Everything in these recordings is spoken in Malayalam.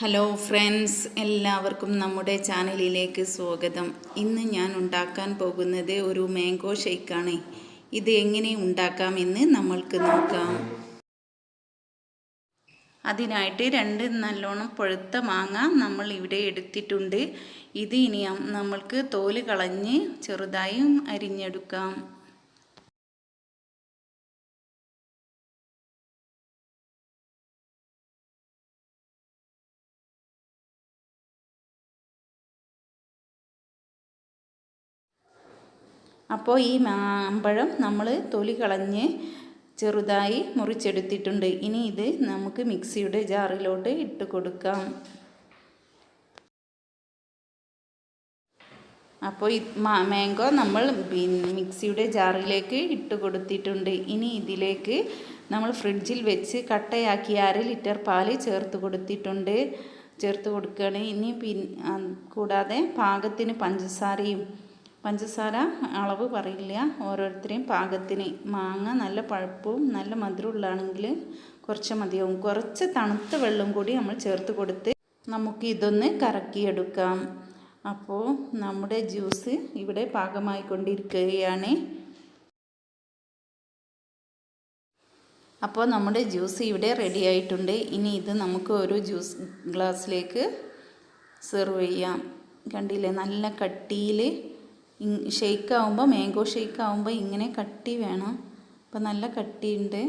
ഹലോ ഫ്രണ്ട്സ്, എല്ലാവർക്കും നമ്മുടെ ചാനലിലേക്ക് സ്വാഗതം. ഇന്ന് ഞാൻ ഉണ്ടാക്കാൻ പോകുന്നത് ഒരു മാംഗോ ഷേക്കാണ്. ഇത് എങ്ങനെ ഉണ്ടാക്കാമെന്ന് നമ്മൾക്ക് നോക്കാം. അതിനായിട്ട് 2 നല്ലോണം പഴുത്ത മാങ്ങ നമ്മൾ ഇവിടെ എടുത്തിട്ടുണ്ട്. ഇത് ഇനി നമ്മൾക്ക് തോല് കളഞ്ഞ് ചെറുതായി അരിഞ്ഞെടുക്കാം. അപ്പോൾ ഈ മാമ്പഴം നമ്മൾ തൊലി കളഞ്ഞ് ചെറുതായി മുറിച്ചെടുത്തിട്ടുണ്ട്. ഇനി ഇത് നമുക്ക് മിക്സിയുടെ ജാറിലോട്ട് ഇട്ട് കൊടുക്കാം. അപ്പോൾ മാംഗോ നമ്മൾ മിക്സിയുടെ ജാറിലേക്ക് ഇട്ട് കൊടുത്തിട്ടുണ്ട്. ഇനി ഇതിലേക്ക് നമ്മൾ ഫ്രിഡ്ജിൽ വെച്ച് കട്ടയാക്കി 1/2 ലിറ്റർ പാല് ചേർത്ത് കൊടുക്കുകയാണ്. ഇനി കൂടാതെ പാകത്തിന് പഞ്ചസാര അളവ് പറയില്ല, ഓരോരുത്തരെയും പാകത്തിന്. മാങ്ങ നല്ല പഴുപ്പും നല്ല മധുരമുള്ളതാണെങ്കിൽ കുറച്ച് മതിയാവും. കുറച്ച് തണുത്ത വെള്ളം കൂടി നമ്മൾ ചേർത്ത് കൊടുത്ത് നമുക്ക് ഇതൊന്ന് കറക്കിയെടുക്കാം. അപ്പോൾ നമ്മുടെ ജ്യൂസ് ഇവിടെ പാകമായിക്കൊണ്ടിരിക്കുകയാണ്. അപ്പോൾ നമ്മുടെ ജ്യൂസ് ഇവിടെ റെഡി ആയിട്ടുണ്ട്. ഇനി ഇത് നമുക്ക് ഒരു ജ്യൂസ് ഗ്ലാസ്സിലേക്ക് സെർവ് ചെയ്യാം. കണ്ടില്ലേ, നല്ല കട്ടിയിൽ ഷെയ്ക്കാവുമ്പോൾ, മാംഗോ ഷെയ്ക്കാവുമ്പോൾ ഇങ്ങനെ കട്ടി വേണം. അപ്പോൾ നല്ല കട്ടിയുണ്ട്.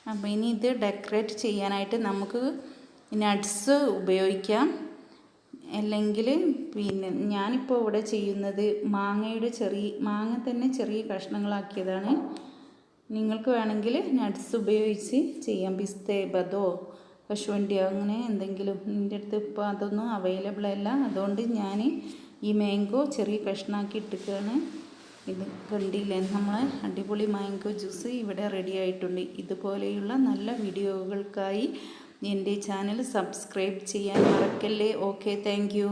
അപ്പോൾ ഇനി ഇത് ഡെക്കറേറ്റ് ചെയ്യാനായിട്ട് നമുക്ക് നട്ട്സ് ഉപയോഗിക്കാം. അല്ലെങ്കിൽ ഞാനിപ്പോൾ ഇവിടെ ചെയ്യുന്നത് മാങ്ങ തന്നെ ചെറിയ കഷ്ണങ്ങളാക്കിയതാണ്. നിങ്ങൾക്ക് വേണമെങ്കിൽ നട്ട്സ് ഉപയോഗിച്ച് ചെയ്യാം. പിസ്ത, ബദോ, കശുവണ്ടിയോ അങ്ങനെ എന്തെങ്കിലും. എൻ്റെ അടുത്ത് ഇപ്പോൾ അതൊന്നും അവൈലബിൾ അല്ല. അതുകൊണ്ട് ഞാൻ ഈ മാംഗോ ചെറിയ കഷ്ണാക്കി ഇട്ടിട്ടാണ്. ഇത് കണ്ടില്ലേ, നമ്മളെ അടിപൊളി മാംഗോ ജ്യൂസ് ഇവിടെ റെഡി ആയിട്ടുണ്ട്. ഇതുപോലെയുള്ള നല്ല വീഡിയോകൾക്കായി എൻ്റെ ചാനൽ സബ്സ്ക്രൈബ് ചെയ്യാൻ മറക്കല്ലേ. Okay, thank you.